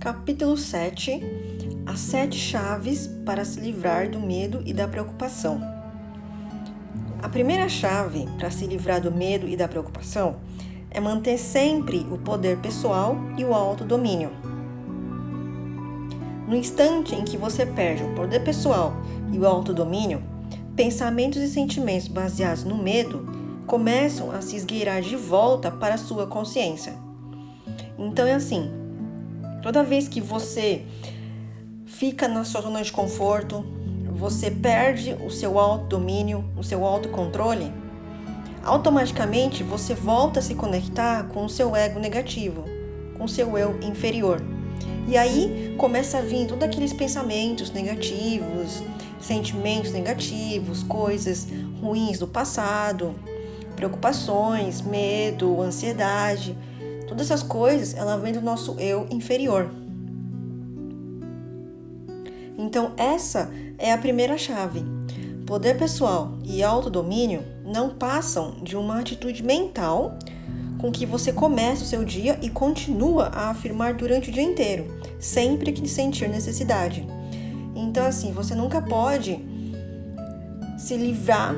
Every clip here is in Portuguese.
Capítulo 7. As 7 chaves para se livrar do medo e da preocupação. A primeira chave para se livrar do medo e da preocupação é manter sempre o poder pessoal e o autodomínio. No instante em que você perde o poder pessoal e o autodomínio, pensamentos e sentimentos baseados no medo começam a se esgueirar de volta para a sua consciência. Então é assim, toda vez que você fica na sua zona de conforto, você perde o seu autodomínio, o seu autocontrole, automaticamente você volta a se conectar com o seu ego negativo, com o seu eu inferior. E aí começa a vir todos aqueles pensamentos negativos, sentimentos negativos, coisas ruins do passado, preocupações, medo, ansiedade. Todas essas coisas, ela vem do nosso eu inferior. Então, essa é a primeira chave. Poder pessoal e autodomínio não passam de uma atitude mental com que você começa o seu dia e continua a afirmar durante o dia inteiro, sempre que sentir necessidade. Então, assim, você nunca pode se livrar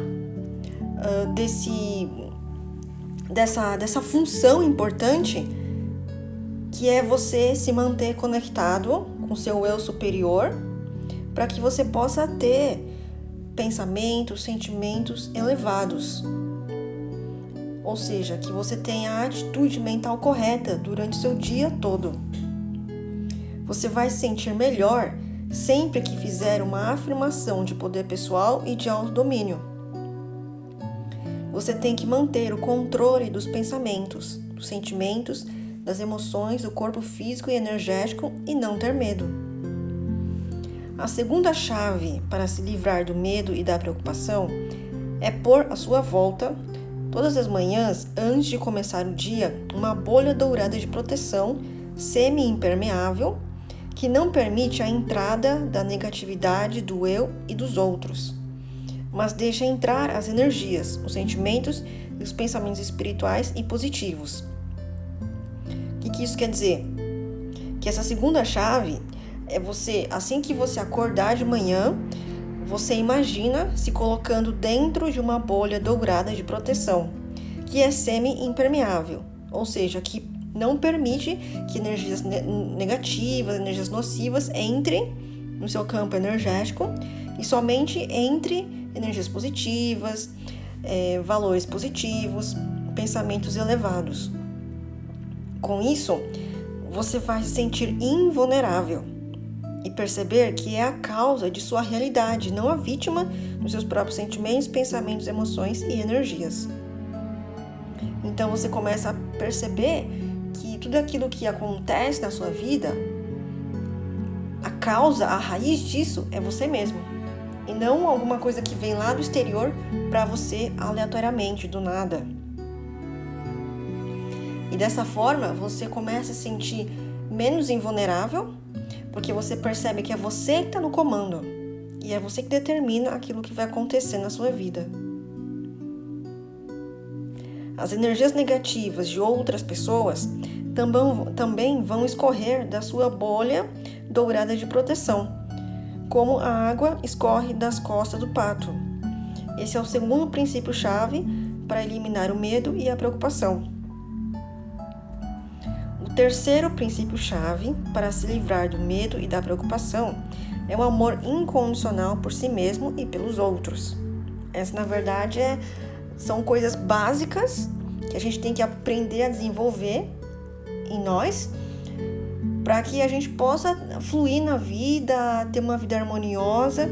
dessa função importante que é você se manter conectado com seu eu superior para que você possa ter pensamentos, sentimentos elevados. Ou seja, que você tenha a atitude mental correta durante o seu dia todo. Você vai se sentir melhor sempre que fizer uma afirmação de poder pessoal e de autodomínio. Você tem que manter o controle dos pensamentos, dos sentimentos, das emoções, do corpo físico e energético e não ter medo. A segunda chave para se livrar do medo e da preocupação é pôr à sua volta, todas as manhãs, antes de começar o dia, uma bolha dourada de proteção semi-impermeável que não permite a entrada da negatividade do eu e dos outros, mas deixa entrar as energias, os sentimentos e os pensamentos espirituais e positivos. O que isso quer dizer? Que essa segunda chave é você, assim que você acordar de manhã, você imagina se colocando dentro de uma bolha dourada de proteção, que é semi-impermeável, ou seja, que não permite que energias negativas, energias nocivas entrem no seu campo energético e somente entre energias positivas, valores positivos, pensamentos elevados. Com isso, você vai se sentir invulnerável e perceber que é a causa de sua realidade, não a vítima dos seus próprios sentimentos, pensamentos, emoções e energias. Então você começa a perceber que tudo aquilo que acontece na sua vida, a causa, a raiz disso é você mesmo. E não alguma coisa que vem lá do exterior para você aleatoriamente, do nada. E dessa forma, você começa a se sentir menos invulnerável, porque você percebe que é você que está no comando. E é você que determina aquilo que vai acontecer na sua vida. As energias negativas de outras pessoas também vão escorrer da sua bolha dourada de proteção, como a água escorre das costas do pato. Esse é o segundo princípio-chave para eliminar o medo e a preocupação. O terceiro princípio-chave para se livrar do medo e da preocupação é o amor incondicional por si mesmo e pelos outros. Essa, na verdade, são coisas básicas que a gente tem que aprender a desenvolver em nós para que a gente possa fluir na vida, ter uma vida harmoniosa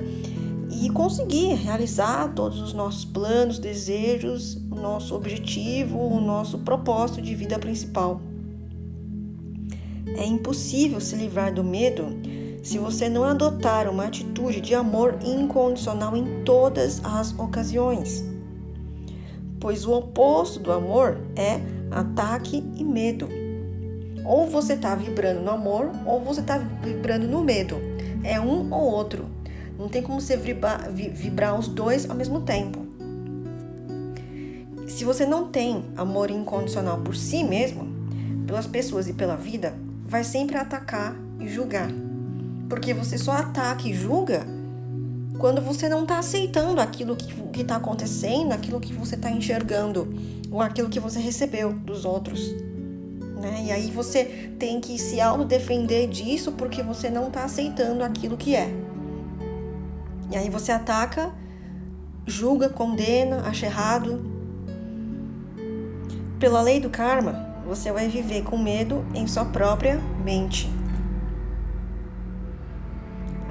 e conseguir realizar todos os nossos planos, desejos, o nosso objetivo, o nosso propósito de vida principal. É impossível se livrar do medo se você não adotar uma atitude de amor incondicional em todas as ocasiões. Pois o oposto do amor é ataque e medo. Ou você está vibrando no amor, ou você está vibrando no medo. É um ou outro. Não tem como você vibrar os dois ao mesmo tempo. Se você não tem amor incondicional por si mesmo, pelas pessoas e pela vida, vai sempre atacar e julgar. Porque você só ataca e julga quando você não está aceitando aquilo que está acontecendo, aquilo que você está enxergando, ou aquilo que você recebeu dos outros. Né? E aí você tem que se autodefender disso porque você não está aceitando aquilo que é. E aí você ataca, julga, condena, acha errado. Pela lei do karma, você vai viver com medo em sua própria mente.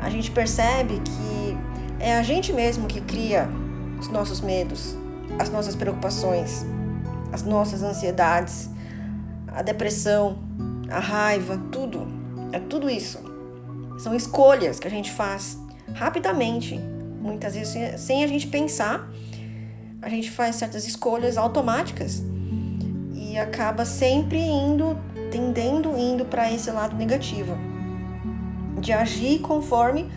A gente percebe que é a gente mesmo que cria os nossos medos, as nossas preocupações, as nossas ansiedades, a depressão, a raiva, tudo. É tudo isso. São escolhas que a gente faz rapidamente. Muitas vezes, sem a gente pensar, a gente faz certas escolhas automáticas e acaba sempre tendendo para esse lado negativo, de agir conforme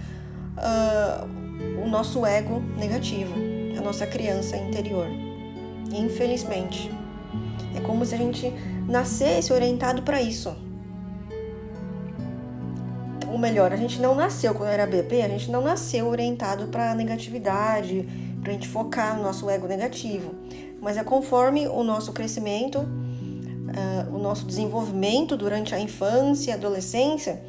o nosso ego negativo, a nossa criança interior. Infelizmente, é como se a gente nascesse orientado para isso. Ou melhor, a gente não nasceu, quando era bebê, a gente não nasceu orientado para a negatividade, para a gente focar no nosso ego negativo. Mas é conforme o nosso crescimento, o nosso desenvolvimento durante a infância e adolescência,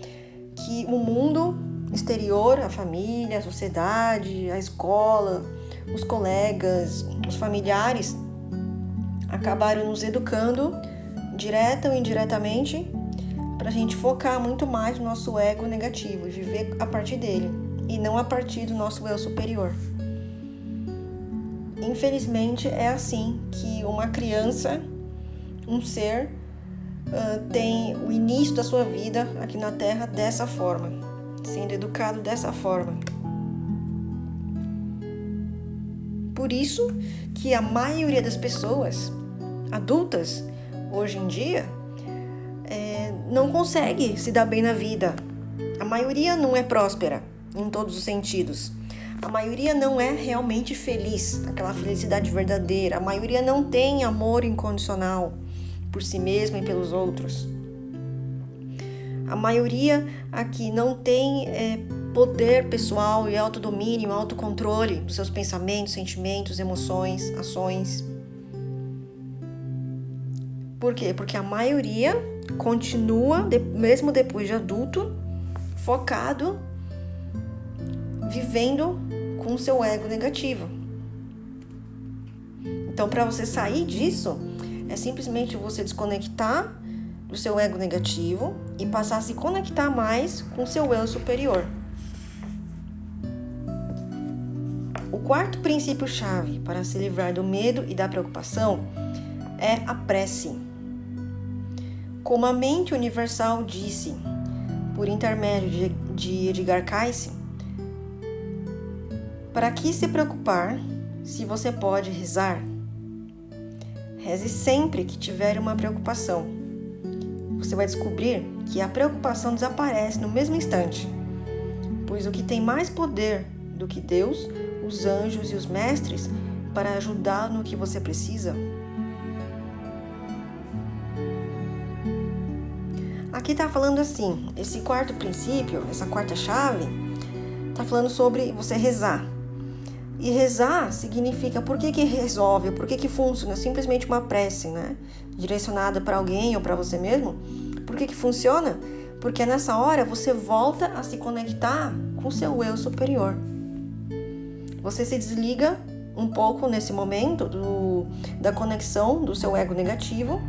que o mundo exterior, a família, a sociedade, a escola, os colegas, os familiares, acabaram nos educando, direta ou indiretamente, para a gente focar muito mais no nosso ego negativo e viver a partir dele, e não a partir do nosso eu superior. Infelizmente, é assim que uma criança, um ser, tem o início da sua vida aqui na Terra dessa forma, sendo educado dessa forma. Por isso que a maioria das pessoas adultas, hoje em dia, não consegue se dar bem na vida. A maioria não é próspera em todos os sentidos. A maioria não é realmente feliz, aquela felicidade verdadeira. A maioria não tem amor incondicional por si mesma e pelos outros. A maioria aqui não tem poder pessoal e autodomínio, autocontrole dos seus pensamentos, sentimentos, emoções, ações. Por quê? Porque a maioria continua, mesmo depois de adulto, focado, vivendo com o seu ego negativo. Então, para você sair disso, é simplesmente você desconectar do seu ego negativo e passar a se conectar mais com o seu eu superior. O quarto princípio-chave para se livrar do medo e da preocupação é a prece. Como a mente universal disse, por intermédio de Edgar Cayce, para que se preocupar se você pode rezar? Reze sempre que tiver uma preocupação. Você vai descobrir que a preocupação desaparece no mesmo instante, pois o que tem mais poder do que Deus, os anjos e os mestres para ajudar no que você precisa. Aqui está falando assim, esse quarto princípio, essa quarta chave, está falando sobre você rezar. E rezar significa por que resolve, por que funciona, simplesmente uma prece, né? Direcionada para alguém ou para você mesmo. Por que funciona? Porque nessa hora você volta a se conectar com o seu eu superior. Você se desliga um pouco nesse momento da conexão do seu ego negativo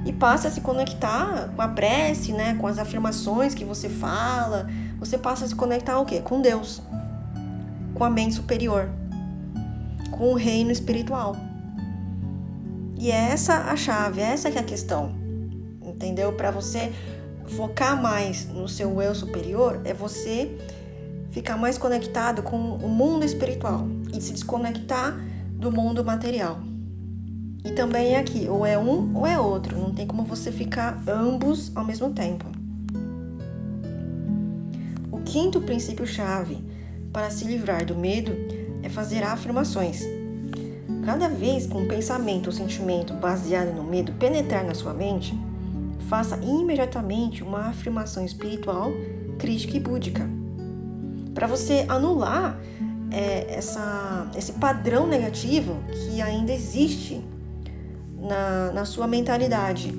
e passa a se conectar com a prece, né? Com as afirmações que você fala. Você passa a se conectar o quê? Com Deus, com a mente superior, com o reino espiritual. E é essa a chave, essa que é a questão, entendeu? Para você focar mais no seu eu superior, é você ficar mais conectado com o mundo espiritual e se desconectar do mundo material. E também é aqui, ou é um ou é outro, não tem como você ficar ambos ao mesmo tempo. O quinto princípio-chave para se livrar do medo é fazer afirmações. Cada vez que um pensamento ou sentimento baseado no medo penetrar na sua mente, faça imediatamente uma afirmação espiritual crítica e búdica. Para você anular esse padrão negativo que ainda existe na sua mentalidade,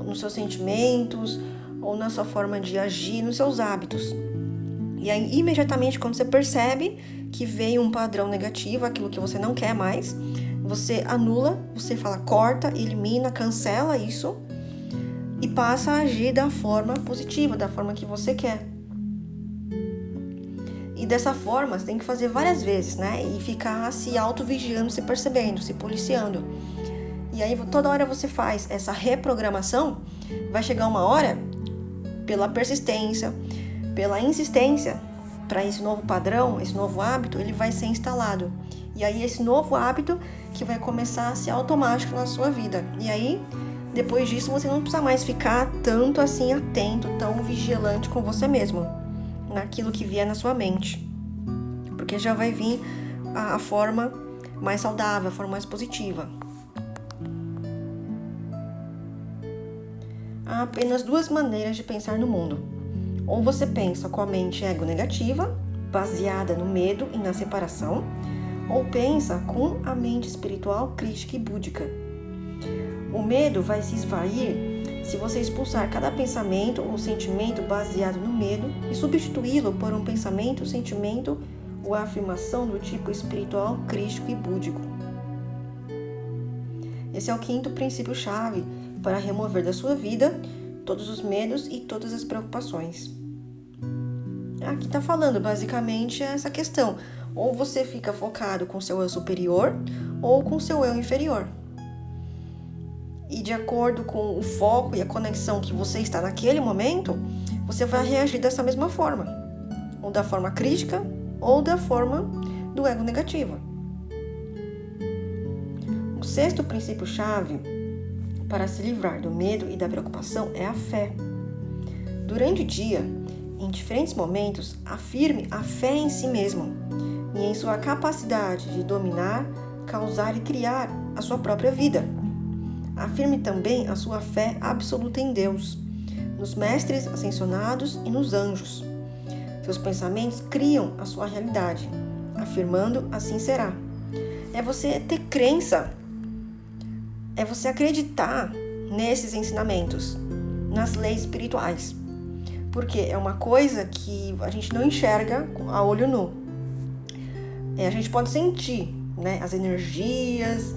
nos seus sentimentos, ou na sua forma de agir, nos seus hábitos. E aí, imediatamente, quando você percebe que veio um padrão negativo, aquilo que você não quer mais, você anula, você fala, corta, elimina, cancela isso e passa a agir da forma positiva, da forma que você quer. E dessa forma, você tem que fazer várias vezes, né? E ficar se auto-vigiando, se percebendo, se policiando. E aí, toda hora você faz essa reprogramação, vai chegar uma hora, pela persistência, pela insistência, para esse novo padrão, esse novo hábito, ele vai ser instalado. E aí, esse novo hábito que vai começar a ser automático na sua vida. E aí, depois disso, você não precisa mais ficar tanto assim atento, tão vigilante com você mesmo, naquilo que vier na sua mente. Porque já vai vir a forma mais saudável, a forma mais positiva. Há apenas duas maneiras de pensar no mundo. Ou você pensa com a mente ego-negativa, baseada no medo e na separação, ou pensa com a mente espiritual, crítica e búdica. O medo vai se esvair se você expulsar cada pensamento ou sentimento baseado no medo e substituí-lo por um pensamento, sentimento ou afirmação do tipo espiritual, crítico e búdico. Esse é o quinto princípio-chave para remover da sua vida todos os medos e todas as preocupações. Aqui está falando basicamente essa questão. Ou você fica focado com seu eu superior ou com seu eu inferior. E de acordo com o foco e a conexão que você está naquele momento, você vai reagir dessa mesma forma. Ou da forma crítica ou da forma do ego negativo. O sexto princípio-chave para se livrar do medo e da preocupação é a fé. Durante o dia, em diferentes momentos, afirme a fé em si mesmo e em sua capacidade de dominar, causar e criar a sua própria vida. Afirme também a sua fé absoluta em Deus, nos mestres ascensionados e nos anjos. Seus pensamentos criam a sua realidade, afirmando assim será. É você ter crença, é você acreditar nesses ensinamentos, nas leis espirituais. Porque é uma coisa que a gente não enxerga a olho nu. A gente pode sentir, né, as energias,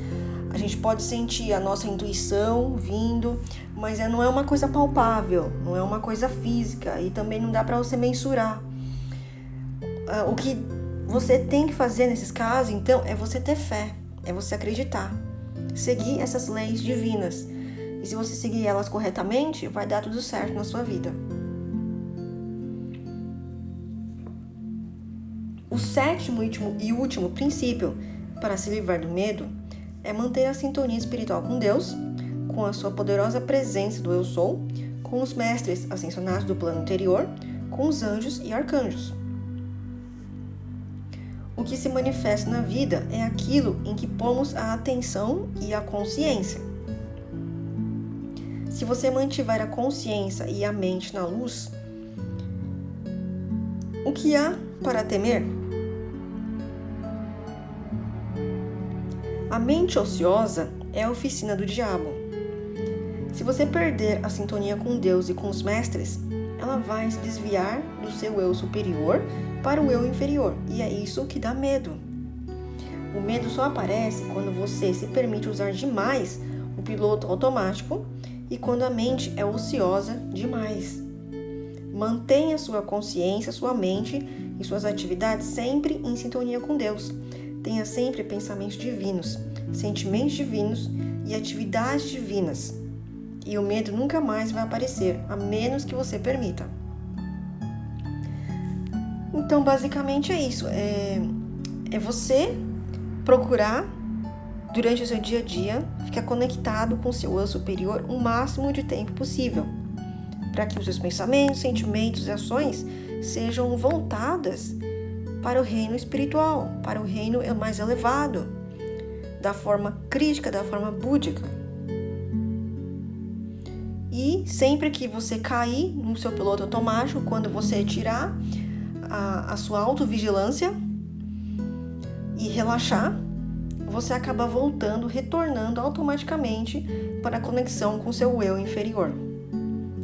a gente pode sentir a nossa intuição vindo, mas não é uma coisa palpável, não é uma coisa física e também não dá para você mensurar. O que você tem que fazer nesses casos, então, é você ter fé, é você acreditar, seguir essas leis divinas. E se você seguir elas corretamente, vai dar tudo certo na sua vida. O sétimo e último princípio para se livrar do medo é manter a sintonia espiritual com Deus, com a sua poderosa presença do Eu Sou, com os mestres ascensionados do plano anterior, com os anjos e arcanjos. O que se manifesta na vida é aquilo em que pomos a atenção e a consciência. Se você mantiver a consciência e a mente na luz, o que há para temer? A mente ociosa é a oficina do diabo. Se você perder a sintonia com Deus e com os mestres, ela vai se desviar do seu eu superior para o eu inferior, e é isso que dá medo. O medo só aparece quando você se permite usar demais o piloto automático e quando a mente é ociosa demais. Mantenha sua consciência, sua mente e suas atividades sempre em sintonia com Deus. Tenha sempre pensamentos divinos, sentimentos divinos e atividades divinas. E o medo nunca mais vai aparecer, a menos que você permita. Então, basicamente é isso. É você procurar, durante o seu dia a dia, ficar conectado com o seu eu superior o máximo de tempo possível, para que os seus pensamentos, sentimentos e ações sejam voltadas para o reino espiritual, para o reino mais elevado, da forma crítica, da forma búdica. E sempre que você cair no seu piloto automático, quando você tirar a sua autovigilância e relaxar, você acaba voltando, retornando automaticamente para a conexão com o seu eu inferior.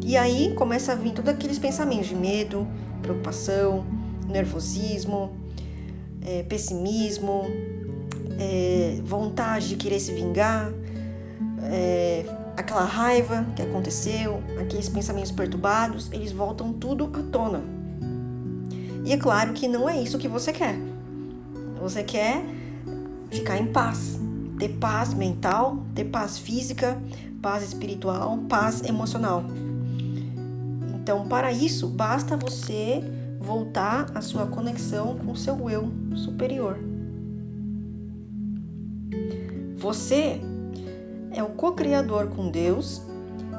E aí começa a vir todos aqueles pensamentos de medo, preocupação, nervosismo, pessimismo, vontade de querer se vingar, aquela raiva que aconteceu, aqueles pensamentos perturbados, eles voltam tudo à tona. E é claro que não é isso que você quer. Você quer ficar em paz, ter paz mental, ter paz física, paz espiritual, paz emocional. Então, para isso, basta você voltar à sua conexão com o seu eu superior. Você é o co-criador com Deus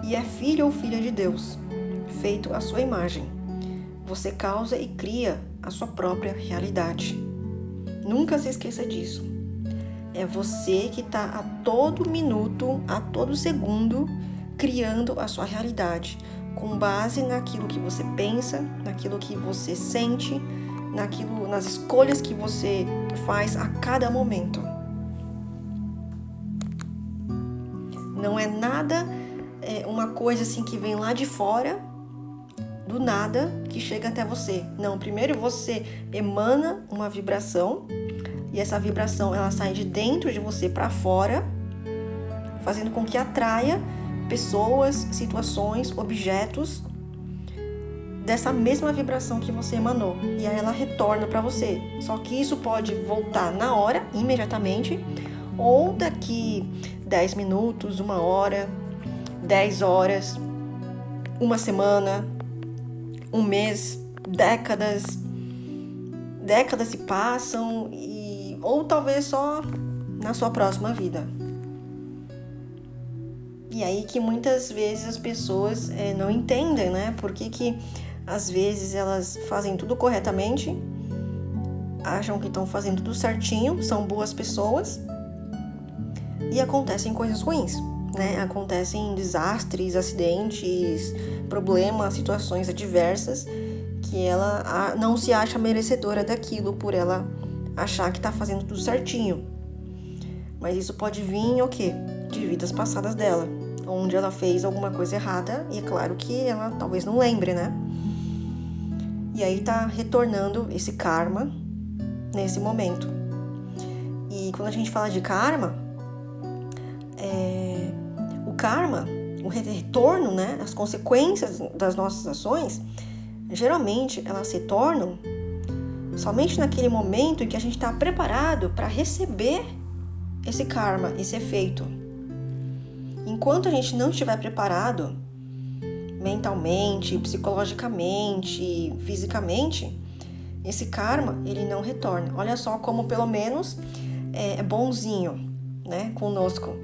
e é filho ou filha de Deus, feito à sua imagem. Você causa e cria a sua própria realidade. Nunca se esqueça disso. É você que está a todo minuto, a todo segundo, criando a sua realidade, com base naquilo que você pensa, naquilo que você sente, nas escolhas que você faz a cada momento. Não é nada, uma coisa assim que vem lá de fora, do nada, que chega até você. Não, primeiro você emana uma vibração, e essa vibração ela sai de dentro de você para fora, fazendo com que atraia pessoas, situações, objetos dessa mesma vibração que você emanou. E aí ela retorna para você. Só que isso pode voltar na hora, imediatamente, ou daqui 10 minutos, 1 hora, 10 horas, 1 semana, 1 mês, décadas se passam, ou talvez só na sua próxima vida. E aí que muitas vezes as pessoas não entendem, né? Por que às vezes elas fazem tudo corretamente, acham que estão fazendo tudo certinho, são boas pessoas, e acontecem coisas ruins, né? Acontecem desastres, acidentes, problemas, situações adversas, que ela não se acha merecedora daquilo por ela achar que está fazendo tudo certinho. Mas isso pode vir o quê? De vidas passadas dela, onde ela fez alguma coisa errada, e é claro que ela talvez não lembre, né? E aí tá retornando esse karma nesse momento. E quando a gente fala de karma, o karma, o retorno, né? As consequências das nossas ações, geralmente elas se tornam somente naquele momento em que a gente está preparado para receber esse karma, esse efeito. Enquanto a gente não estiver preparado mentalmente, psicologicamente, fisicamente, esse karma ele não retorna. Olha só como pelo menos é bonzinho, né, conosco,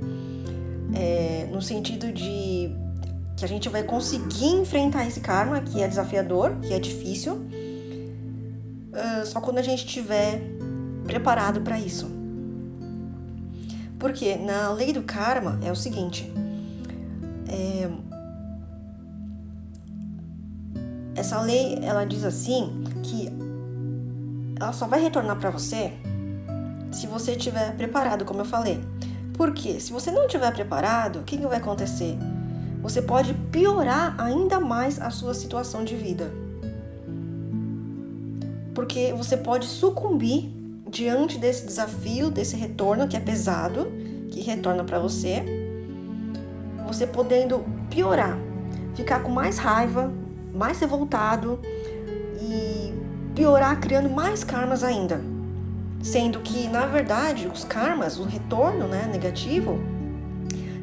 no sentido de que a gente vai conseguir enfrentar esse karma que é desafiador, que é difícil, só quando a gente estiver preparado para isso. Porque na lei do karma é o seguinte, essa lei ela diz assim que ela só vai retornar para você se você estiver preparado, como eu falei. Porque se você não estiver preparado, o que vai acontecer? Você pode piorar ainda mais a sua situação de vida. Porque você pode sucumbir diante desse desafio, desse retorno que é pesado, que retorna para você. Você podendo piorar, ficar com mais raiva, mais revoltado e piorar criando mais karmas ainda. Sendo que, na verdade, os karmas, o retorno, né, negativo,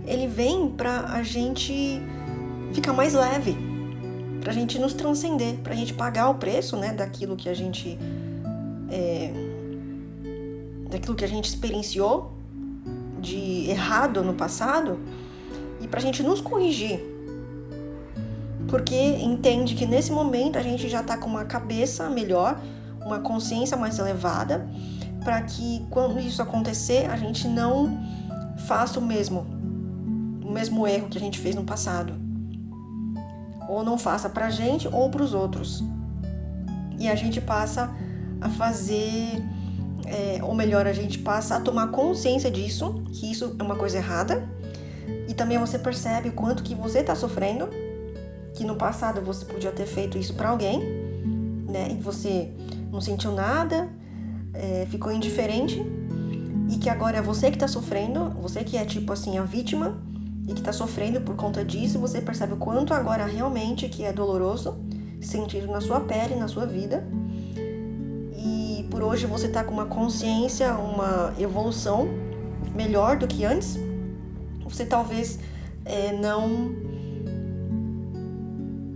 ele vem para a gente ficar mais leve, para a gente nos transcender, para a gente pagar o preço, né, daquilo que a gente experienciou de errado no passado, e para a gente nos corrigir, porque entende que nesse momento a gente já está com uma cabeça melhor, uma consciência mais elevada, para que quando isso acontecer a gente não faça o mesmo erro que a gente fez no passado. ou não faça pra gente ou pros outros. E a gente passa a fazer, ou melhor, a gente passa a tomar consciência disso, que isso é uma coisa errada. E também você percebe o quanto que você está sofrendo, que no passado você podia ter feito isso para alguém, né? E você não sentiu nada, ficou indiferente, e que agora é você que está sofrendo, você que é tipo assim a vítima e que está sofrendo por conta disso. Você percebe o quanto agora realmente que é doloroso sentido na sua pele, na sua vida. E por hoje você está com uma consciência, uma evolução melhor do que antes. Você talvez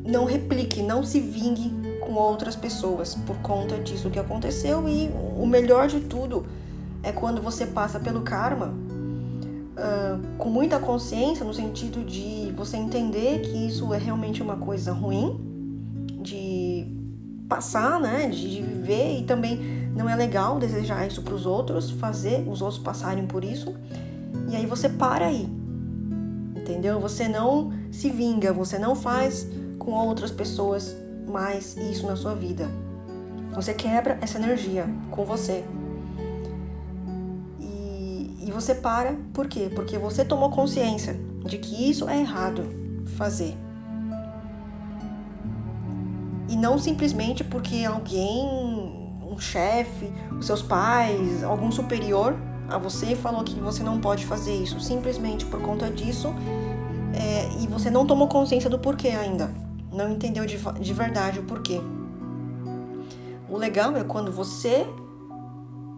não replique, não se vingue com outras pessoas por conta disso que aconteceu. E o melhor de tudo é quando você passa pelo karma com muita consciência, no sentido de você entender que isso é realmente uma coisa ruim de passar, né, de viver, e também não é legal desejar isso para os outros, fazer os outros passarem por isso. E aí você para aí, entendeu? Você não se vinga, você não faz com outras pessoas mais isso na sua vida. Você quebra essa energia com você. E você para, por quê? Porque você tomou consciência de que isso é errado fazer. E não simplesmente porque alguém, um chefe, os seus pais, algum superior a você falou que você não pode fazer isso. Simplesmente por conta disso, e você não tomou consciência do porquê ainda. Não entendeu de verdade o porquê. O legal é quando você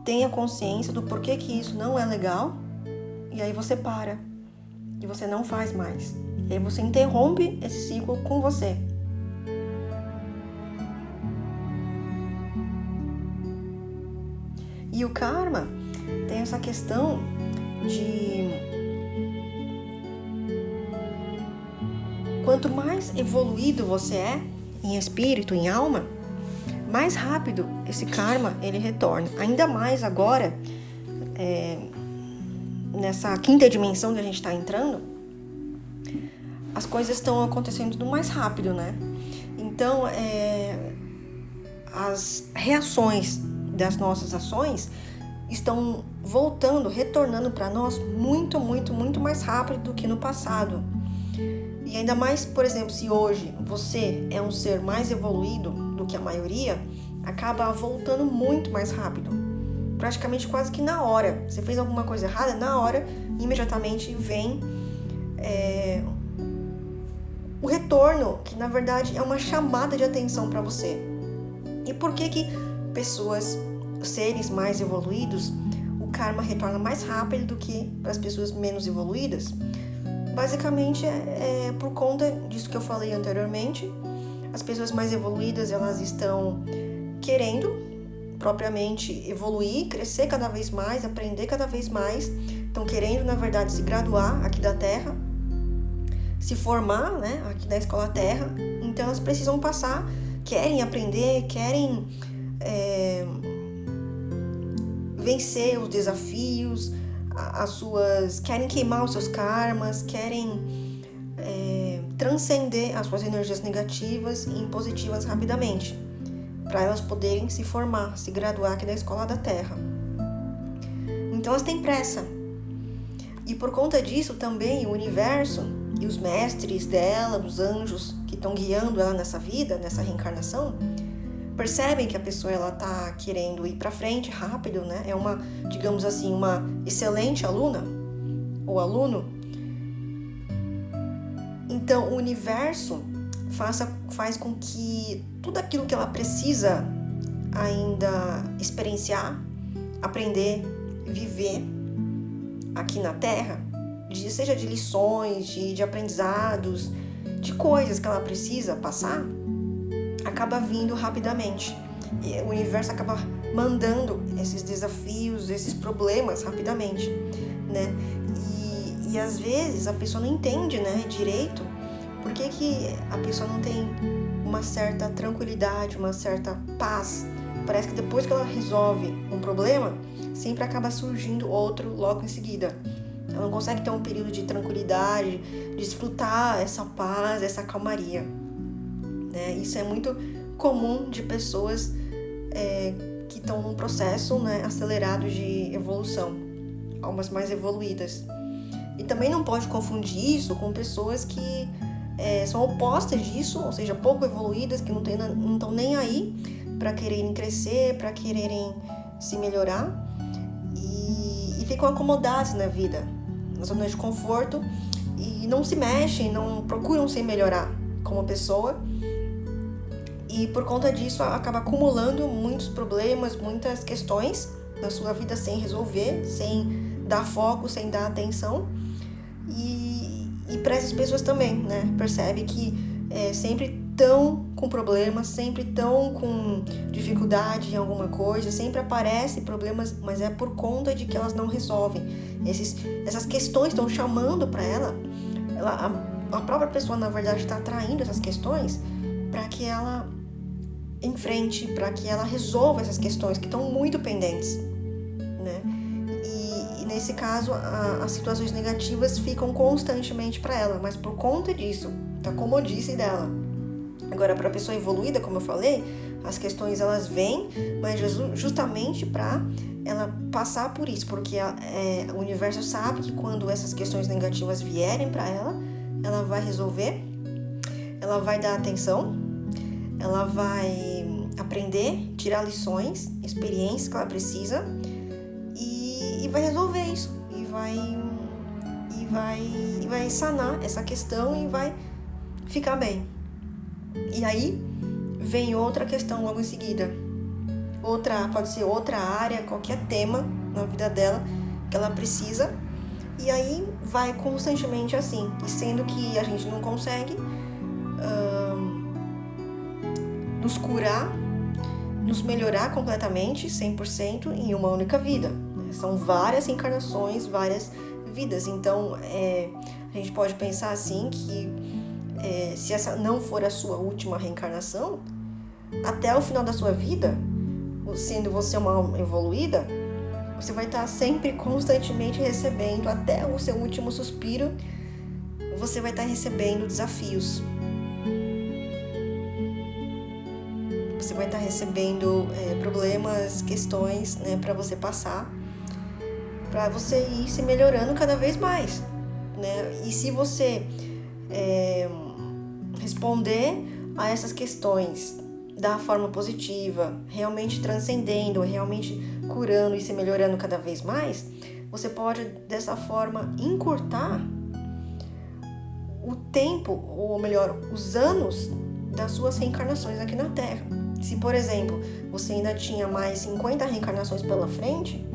tem a consciência do porquê que isso não é legal, e aí você para. E você não faz mais. E aí você interrompe esse ciclo com você. E o karma tem essa questão de quanto mais evoluído você é em espírito, em alma, mais rápido esse karma ele retorna. Ainda mais agora, nessa quinta dimensão que a gente está entrando, as coisas estão acontecendo tudo mais rápido, né? Então, as reações das nossas ações estão voltando, retornando para nós muito, muito, muito mais rápido do que no passado. E ainda mais, por exemplo, se hoje você é um ser mais evoluído do que a maioria, acaba voltando muito mais rápido. Praticamente quase que na hora. Você fez alguma coisa errada, na hora, imediatamente vem o retorno, que na verdade é uma chamada de atenção para você. E por que pessoas, seres mais evoluídos, o karma retorna mais rápido do que para as pessoas menos evoluídas? Basicamente é por conta disso que eu falei anteriormente. As pessoas mais evoluídas, elas estão querendo propriamente evoluir, crescer cada vez mais, aprender cada vez mais. Estão querendo, na verdade, se graduar aqui da Terra, se formar, né, aqui da Escola Terra. Então elas precisam passar, querem aprender, querem vencer os desafios, querem queimar os seus karmas, querem transcender as suas energias negativas em positivas rapidamente, para elas poderem se formar, se graduar aqui da Escola da Terra. Então elas têm pressa. E por conta disso também o universo e os mestres dela, os anjos que estão guiando ela nessa vida, nessa reencarnação, percebem que a pessoa ela tá querendo ir para frente rápido, né? É uma, digamos assim, uma excelente aluna ou aluno. Então o universo faz com que tudo aquilo que ela precisa ainda experienciar, aprender, viver aqui na Terra, seja de lições, de aprendizados, de coisas que ela precisa passar, acaba vindo rapidamente. E o universo acaba mandando esses desafios, esses problemas rapidamente, né? E às vezes a pessoa não entende, né, direito por que a pessoa não tem uma certa tranquilidade, uma certa paz. Parece que depois que ela resolve um problema, sempre acaba surgindo outro logo em seguida. Ela não consegue ter um período de tranquilidade, de desfrutar essa paz, essa calmaria. né? Isso é muito comum de pessoas que estão num processo, né, acelerado de evolução, almas mais evoluídas. E também não pode confundir isso com pessoas que são opostas disso, ou seja, pouco evoluídas, que não estão nem aí para quererem crescer, para quererem se melhorar e ficam acomodados na vida, na zona de conforto, e não se mexem, não procuram se melhorar como pessoa, e por conta disso acaba acumulando muitos problemas, muitas questões na sua vida sem resolver, sem dar foco, sem dar atenção. E para essas pessoas também, né? Percebe que sempre estão com problemas, sempre estão com dificuldade em alguma coisa, sempre aparecem problemas, mas é por conta de que elas não resolvem. Essas questões estão chamando para ela, a própria pessoa, na verdade, está atraindo essas questões para que ela enfrente, para que ela resolva essas questões que estão muito pendentes, né? E nesse caso, as situações negativas ficam constantemente para ela, mas por conta disso, da comodice dela. Agora, para a pessoa evoluída, como eu falei, as questões elas vêm, mas justamente para ela passar por isso, porque o universo sabe que quando essas questões negativas vierem para ela, ela vai resolver, ela vai dar atenção, ela vai aprender, tirar lições, experiências que ela precisa e vai resolver isso, e vai sanar essa questão e vai ficar bem. E aí vem outra questão logo em seguida, pode ser outra área, qualquer tema na vida dela que ela precisa, e aí vai constantemente assim, e sendo que a gente não consegue nos curar, nos melhorar completamente, 100% em uma única vida. São várias encarnações, várias vidas. Então, a gente pode pensar assim que se essa não for a sua última reencarnação, até o final da sua vida, sendo você uma alma evoluída, você vai estar sempre, constantemente recebendo, até o seu último suspiro, você vai estar recebendo desafios. Você vai estar recebendo problemas, questões, né, para você passar, para você ir se melhorando cada vez mais, né? E se você responder a essas questões da forma positiva, realmente transcendendo, realmente curando e se melhorando cada vez mais, você pode dessa forma encurtar o tempo, ou melhor, os anos das suas reencarnações aqui na Terra. Se, por exemplo, você ainda tinha mais 50 reencarnações pela frente,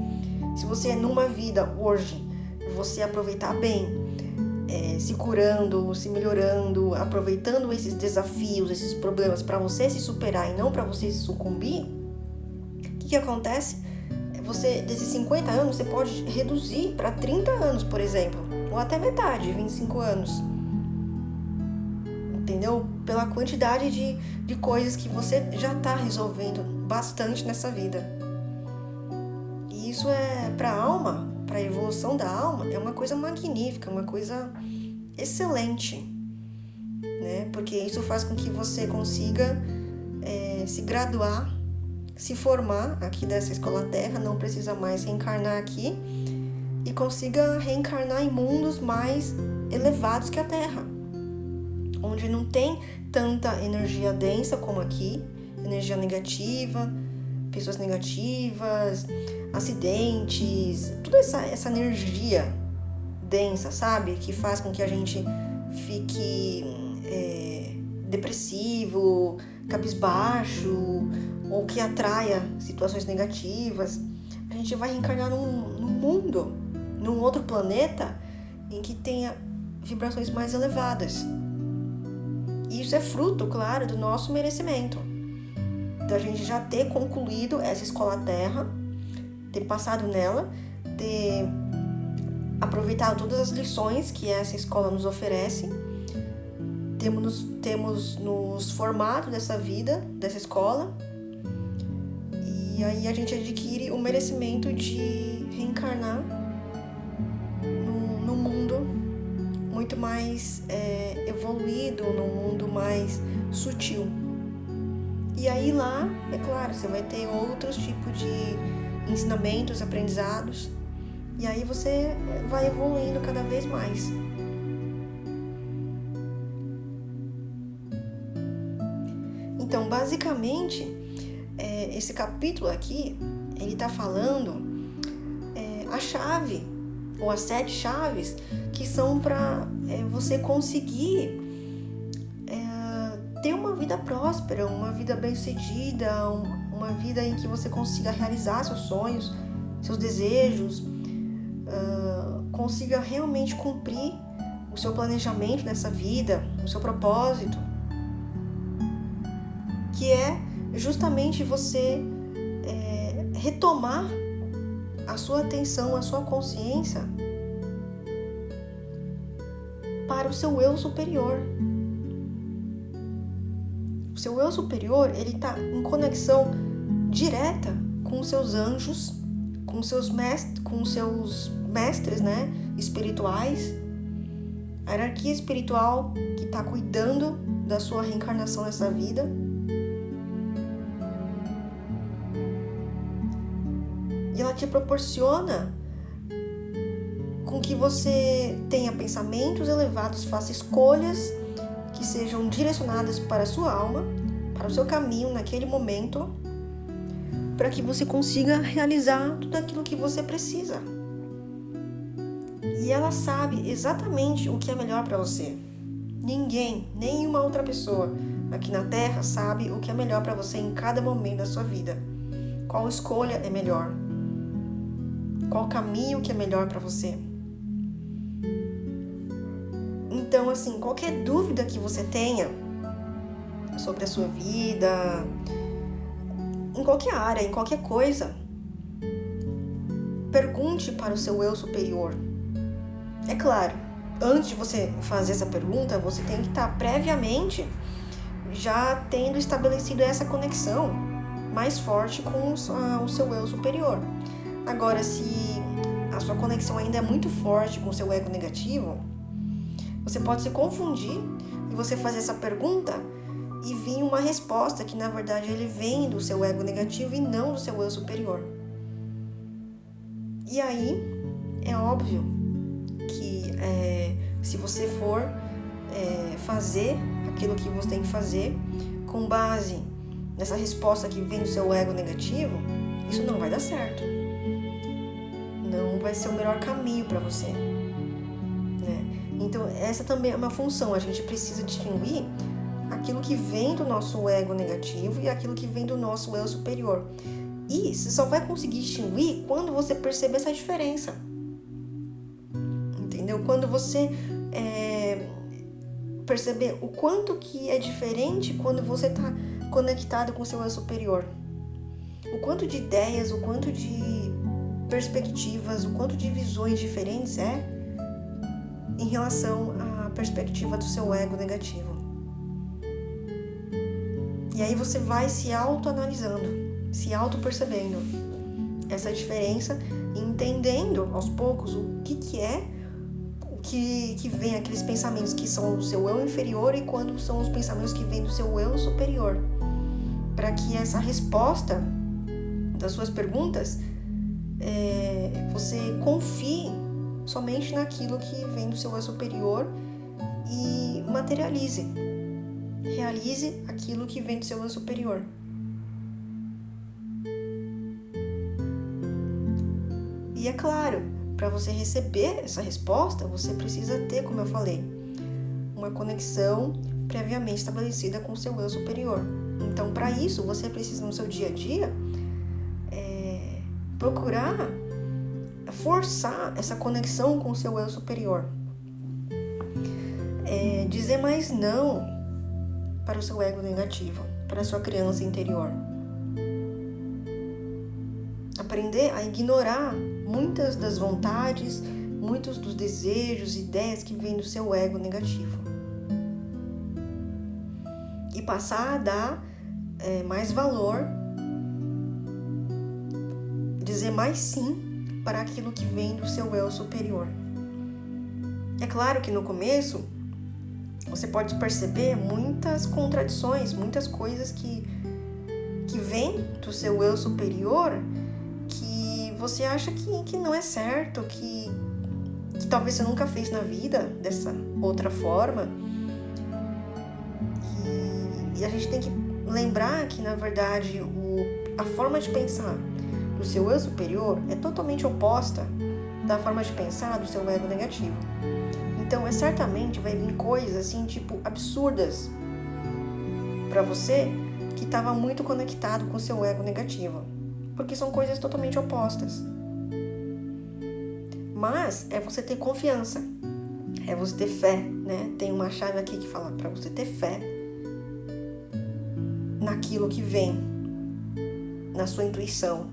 se você numa vida hoje, você aproveitar bem, se curando, se melhorando, aproveitando esses desafios, esses problemas para você se superar e não para você se sucumbir, o que acontece? Desses 50 anos, você pode reduzir para 30 anos, por exemplo, ou até metade, 25 anos. Entendeu? Pela quantidade de coisas que você já está resolvendo bastante nessa vida. E isso para a alma, para a evolução da alma, é uma coisa magnífica, uma coisa excelente, né? Porque isso faz com que você consiga se graduar, se formar aqui dessa escola Terra, não precisa mais reencarnar aqui e consiga reencarnar em mundos mais elevados que a Terra, onde não tem tanta energia densa como aqui, energia negativa, pessoas negativas, acidentes, toda essa energia densa, sabe? Que faz com que a gente fique depressivo, cabisbaixo, ou que atraia situações negativas. A gente vai reencarnar num mundo, num outro planeta em que tenha vibrações mais elevadas. E isso é fruto, claro, do nosso merecimento. Da gente já ter concluído essa escola Terra, ter passado nela, ter aproveitado todas as lições que essa escola nos oferece, temos nos formado dessa vida, dessa escola, e aí a gente adquire o merecimento de reencarnar num mundo muito mais evoluído, num mundo mais sutil. E aí lá, é claro, você vai ter outros tipos de ensinamentos, aprendizados, e aí você vai evoluindo cada vez mais. Então, basicamente, esse capítulo aqui, ele está falando a chave, ou as 7 chaves, que são para você conseguir ter uma vida próspera, uma vida bem-sucedida, uma vida em que você consiga realizar seus sonhos, seus desejos, consiga realmente cumprir o seu planejamento nessa vida, o seu propósito, que é justamente você retomar a sua atenção, a sua consciência para o seu eu superior. O seu eu superior, ele está em conexão direta com os seus anjos, com seus mestres, né, espirituais, a hierarquia espiritual que está cuidando da sua reencarnação nessa vida. E ela te proporciona com que você tenha pensamentos elevados, faça escolhas que sejam direcionadas para a sua alma, para o seu caminho naquele momento, para que você consiga realizar tudo aquilo que você precisa. E ela sabe exatamente o que é melhor para você. Ninguém, nenhuma outra pessoa aqui na Terra sabe o que é melhor para você em cada momento da sua vida. Qual escolha é melhor? Qual caminho que é melhor para você? Então, assim, qualquer dúvida que você tenha sobre a sua vida, em qualquer área, em qualquer coisa, pergunte para o seu eu superior. É claro, antes de você fazer essa pergunta, você tem que estar previamente já tendo estabelecido essa conexão mais forte com o seu eu superior. Agora, se a sua conexão ainda é muito forte com o seu ego negativo, você pode se confundir e você fazer essa pergunta e vir uma resposta que, na verdade, ele vem do seu ego negativo e não do seu eu superior. E aí, é óbvio que se você for fazer aquilo que você tem que fazer com base nessa resposta que vem do seu ego negativo, isso não vai dar certo. Não vai ser o melhor caminho para você, né? Então, essa também é uma função. A gente precisa distinguir aquilo que vem do nosso ego negativo e aquilo que vem do nosso eu superior. E você só vai conseguir distinguir quando você perceber essa diferença. Entendeu? Quando você perceber o quanto que é diferente quando você está conectado com o seu eu superior. O quanto de ideias, o quanto de perspectivas, o quanto de visões diferentes em relação à perspectiva do seu ego negativo. E aí você vai se autoanalisando, se auto-percebendo essa diferença e entendendo aos poucos o que é o que vem, aqueles pensamentos que são do seu eu inferior e quando são os pensamentos que vêm do seu eu superior. Para que essa resposta das suas perguntas você confie somente naquilo que vem do seu eu superior e materialize, realize aquilo que vem do seu eu superior. E é claro, para você receber essa resposta, você precisa ter, como eu falei, uma conexão previamente estabelecida com o seu eu superior. Então, para isso, você precisa no seu dia a dia procurar forçar essa conexão com o seu eu superior. Dizer mais não para o seu ego negativo, para a sua criança interior. Aprender a ignorar muitas das vontades, muitos dos desejos, ideias que vêm do seu ego negativo. E passar a dar mais valor, dizer mais sim para aquilo que vem do seu eu superior. É claro que no começo você pode perceber muitas contradições, muitas coisas que vêm do seu eu superior que você acha que não é certo, que talvez você nunca fez na vida dessa outra forma. E a gente tem que lembrar que, na verdade, a forma de pensar do seu eu superior é totalmente oposta da forma de pensar do seu ego negativo. Então, certamente vai vir coisas assim, tipo, absurdas para você que estava muito conectado com o seu ego negativo. Porque são coisas totalmente opostas. Mas é você ter confiança, é você ter fé, né? Tem uma chave aqui que fala para você ter fé naquilo que vem, na sua intuição,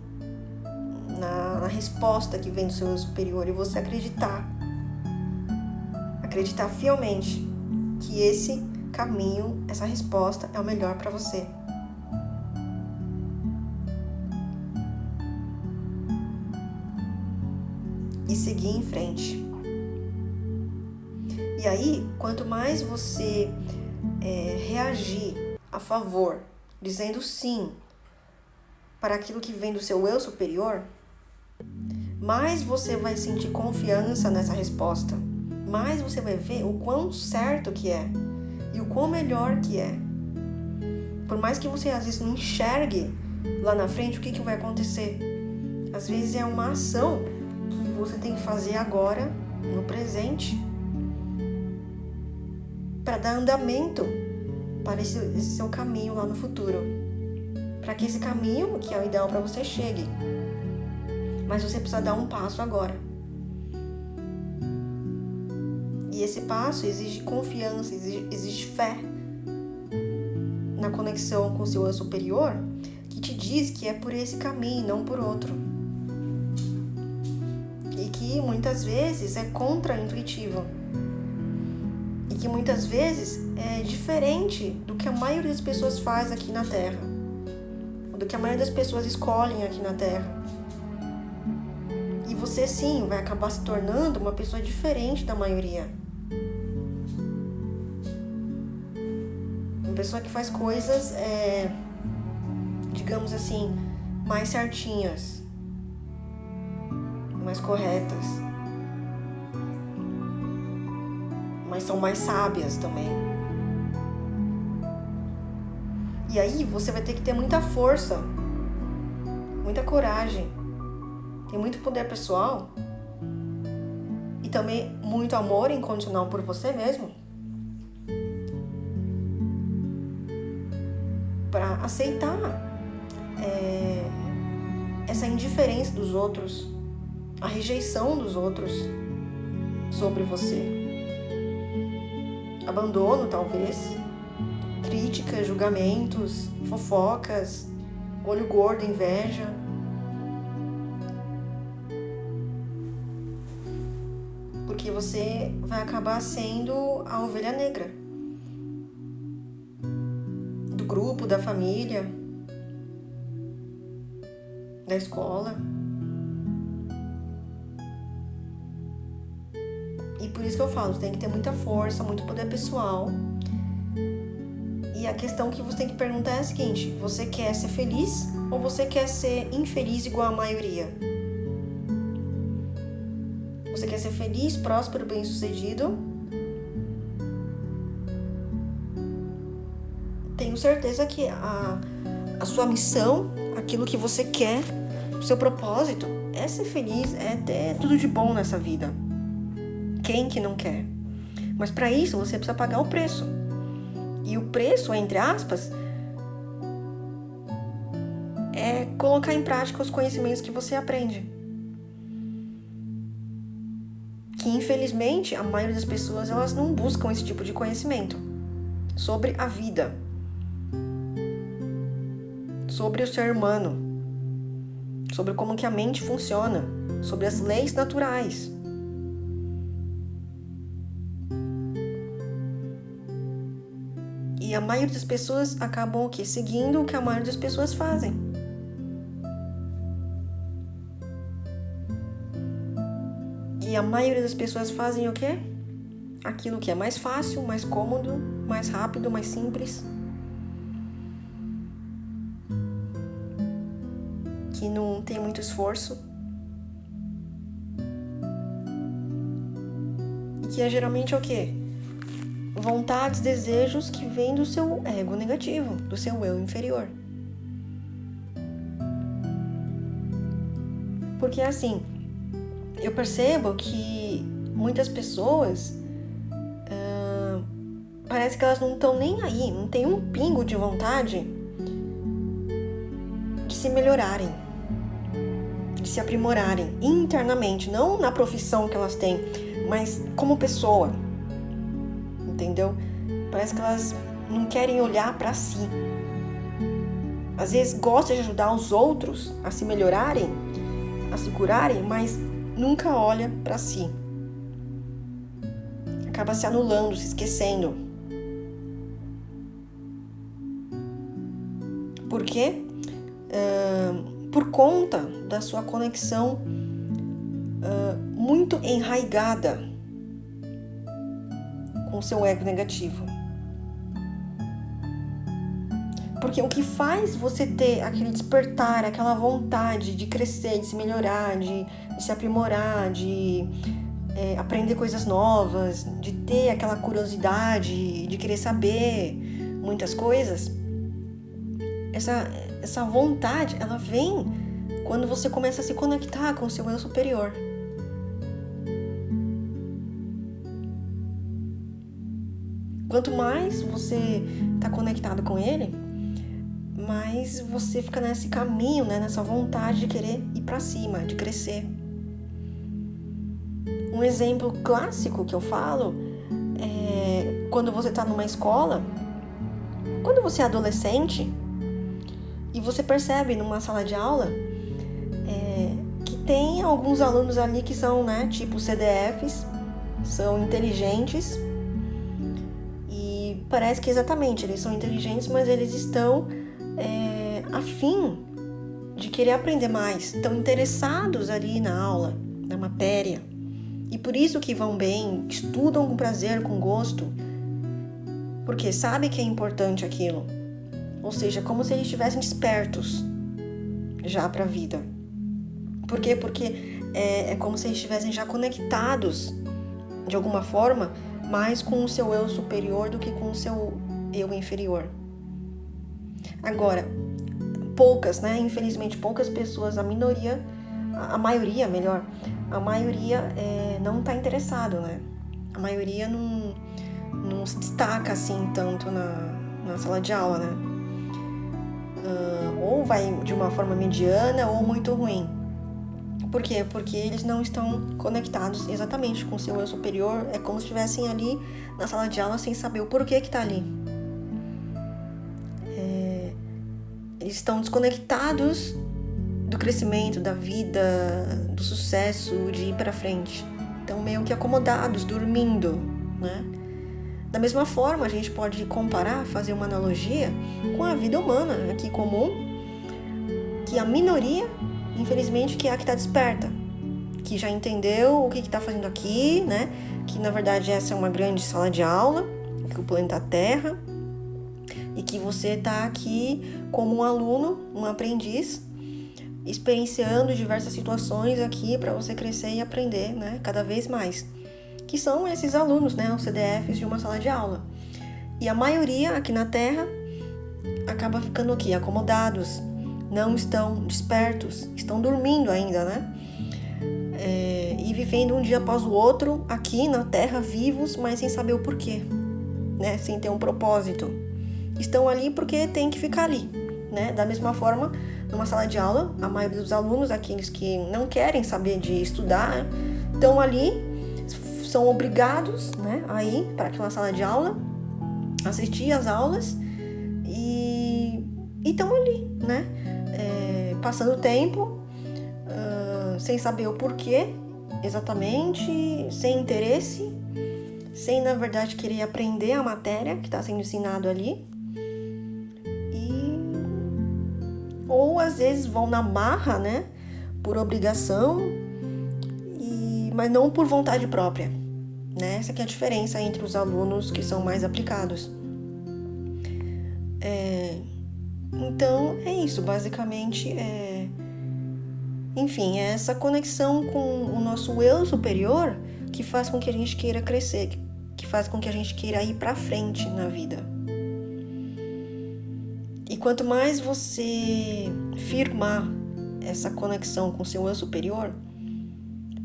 na resposta que vem do seu eu superior, e você acreditar fielmente que esse caminho, essa resposta é o melhor para você. E seguir em frente. E aí, quanto mais você reagir a favor, dizendo sim para aquilo que vem do seu eu superior, mais você vai sentir confiança nessa resposta, mais você vai ver o quão certo que é e o quão melhor que é. Por mais que você às vezes não enxergue lá na frente o que vai acontecer, às vezes é uma ação que você tem que fazer agora, no presente, para dar andamento para esse seu caminho lá no futuro, para que esse caminho, que é o ideal para você, chegue. Mas você precisa dar um passo agora. E esse passo exige confiança, exige fé na conexão com o seu eu superior, que te diz que é por esse caminho, não por outro. E que muitas vezes é contra-intuitivo. E que muitas vezes é diferente do que a maioria das pessoas faz aqui na Terra, do que a maioria das pessoas escolhem aqui na Terra. E você sim vai acabar se tornando uma pessoa diferente da maioria. Uma pessoa que faz coisas, digamos assim, mais certinhas, mais corretas, mas são mais sábias também. E aí você vai ter que ter muita força, muita coragem, tem muito poder pessoal e também muito amor incondicional por você mesmo, para aceitar essa indiferença dos outros, a rejeição dos outros sobre você. Abandono, talvez, críticas, julgamentos, fofocas, olho gordo, inveja. Porque você vai acabar sendo a ovelha negra do grupo, da família, da escola. E por isso que eu falo, você tem que ter muita força, muito poder pessoal. E a questão que você tem que perguntar é a seguinte: você quer ser feliz ou você quer ser infeliz igual a maioria? Você quer ser feliz, próspero, bem-sucedido? Tenho certeza que a sua missão, aquilo que você quer, o seu propósito é ser feliz, é ter tudo de bom nessa vida. Quem que não quer? Mas para isso você precisa pagar o preço. E o preço, entre aspas, é colocar em prática os conhecimentos que você aprende. Que infelizmente a maioria das pessoas elas não buscam esse tipo de conhecimento sobre a vida, sobre o ser humano, sobre como que a mente funciona, sobre as leis naturais. E a maioria das pessoas acabam o quê? Seguindo o que a maioria das pessoas fazem. E a maioria das pessoas fazem o quê? aquilo que é mais fácil, mais cômodo, mais rápido, mais simples, que não tem muito esforço, e que é geralmente o quê? Vontades, desejos que vêm do seu ego negativo, do seu eu inferior. Porque assim, eu percebo que muitas pessoas parece que elas não estão nem aí, não tem um pingo de vontade de se melhorarem, de se aprimorarem internamente, não na profissão que elas têm, mas como pessoa, entendeu? Parece que elas não querem olhar para si. Às vezes gostam de ajudar os outros a se melhorarem, a se curarem, mas nunca olha para si. Acaba se anulando, se esquecendo. Por quê? Por conta da sua conexão muito enraigada com o seu ego negativo. Porque o que faz você ter aquele despertar, aquela vontade de crescer, de se melhorar, de se aprimorar, de aprender coisas novas, de ter aquela curiosidade, de querer saber muitas coisas, essa vontade, ela vem quando você começa a se conectar com o seu eu superior. Quanto mais você está conectado com ele, mais você fica nesse caminho, né, nessa vontade de querer ir para cima, de crescer. Um exemplo clássico que eu falo é quando você está numa escola, quando você é adolescente e você percebe numa sala de aula que tem alguns alunos ali que são, né, tipo CDFs, são inteligentes e parece que exatamente eles são inteligentes, mas eles estão a fim de querer aprender mais, estão interessados ali na aula, na matéria, e por isso que vão bem, estudam com prazer, com gosto, porque sabe que é importante aquilo, ou seja, como se eles estivessem despertos já para a vida. Por quê? Porque é como se eles estivessem já conectados de alguma forma mais com o seu eu superior do que com o seu eu inferior. Agora, poucas, né? Infelizmente, poucas pessoas, a maioria não está interessado, né? A maioria não se destaca assim tanto na sala de aula, né? Ou vai de uma forma mediana ou muito ruim. Por quê? Porque eles não estão conectados exatamente com o seu eu superior. É como se estivessem ali na sala de aula sem saber o porquê que está ali. Eles estão desconectados do crescimento, da vida, do sucesso, de ir para frente. Estão meio que acomodados, dormindo, né? Da mesma forma, a gente pode comparar, fazer uma analogia com a vida humana aqui comum, que a minoria, infelizmente, que é a que está desperta, que já entendeu o que está fazendo aqui, né? Que na verdade essa é uma grande sala de aula, que o planeta Terra, e que você está aqui como um aluno, um aprendiz, experienciando diversas situações aqui para você crescer e aprender, né? Cada vez mais. Que são esses alunos, né? Os CDFs de uma sala de aula. E a maioria aqui na Terra acaba ficando aqui, acomodados, não estão despertos, estão dormindo ainda, né? E vivendo um dia após o outro aqui na Terra, vivos, mas sem saber o porquê, né? Sem ter um propósito. Estão ali porque tem que ficar ali, né? Da mesma forma, numa sala de aula, a maioria dos alunos, aqueles que não querem saber de estudar, estão ali, são obrigados, né, a ir para aquela sala de aula, assistir às aulas e estão ali, né? Passando o tempo, sem saber o porquê exatamente, sem interesse, sem, na verdade, querer aprender a matéria que está sendo ensinado ali. Ou às vezes vão na marra, né? Por obrigação, mas não por vontade própria, né? Essa que é a diferença entre os alunos que são mais aplicados. Então, é isso, basicamente, enfim, é essa conexão com o nosso eu superior que faz com que a gente queira crescer, que faz com que a gente queira ir pra frente na vida. E quanto mais você firmar essa conexão com o seu eu superior,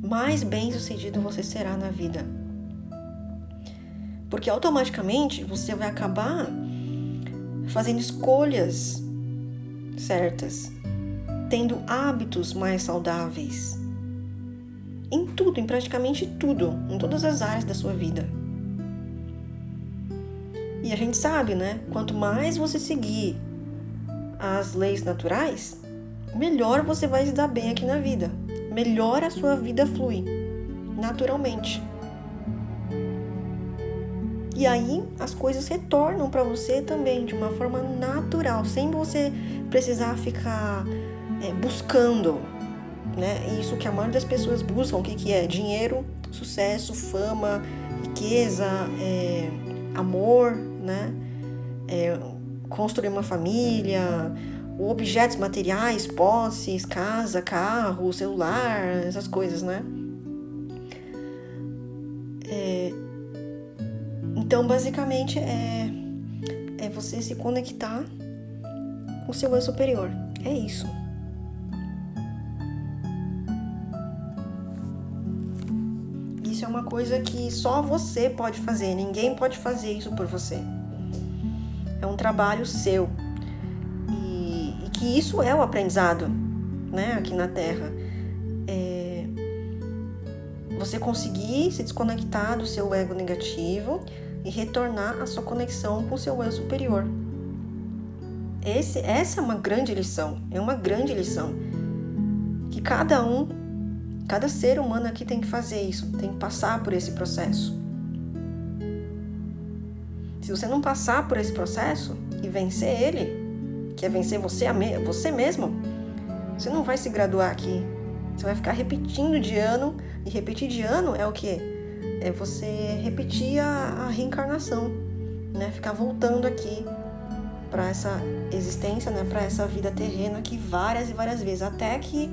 mais bem-sucedido você será na vida. Porque automaticamente você vai acabar fazendo escolhas certas, tendo hábitos mais saudáveis. Em tudo, em praticamente tudo, em todas as áreas da sua vida. E a gente sabe, né? Quanto mais você seguir as leis naturais, melhor você vai se dar bem aqui na vida. Melhor a sua vida flui, naturalmente. E aí as coisas retornam para você também de uma forma natural, sem você precisar ficar buscando, né? Isso que a maioria das pessoas buscam, o que é? Dinheiro, sucesso, fama, riqueza, amor, né? Construir uma família, objetos materiais, posses, casa, carro, celular, essas coisas, né? Então, basicamente, é você se conectar com o seu eu superior. É isso. Isso é uma coisa que só você pode fazer. Ninguém pode fazer isso por você. É um trabalho seu. E que isso é o aprendizado, né, aqui na Terra. Você conseguir se desconectar do seu ego negativo e retornar à sua conexão com o seu eu superior. Essa é uma grande lição. É uma grande lição. Que cada ser humano aqui tem que fazer isso. Tem que passar por esse processo. Se você não passar por esse processo e vencer ele, que é vencer você mesmo, você não vai se graduar aqui. Você vai ficar repetindo de ano. E repetir de ano é o quê? É você repetir a reencarnação, né? Ficar voltando aqui para essa existência, né? Para essa vida terrena aqui várias e várias vezes, até que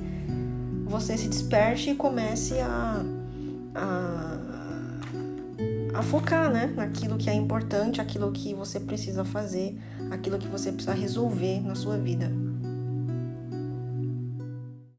você se desperte e comece a focar, né? Naquilo que é importante, aquilo que você precisa fazer, aquilo que você precisa resolver na sua vida.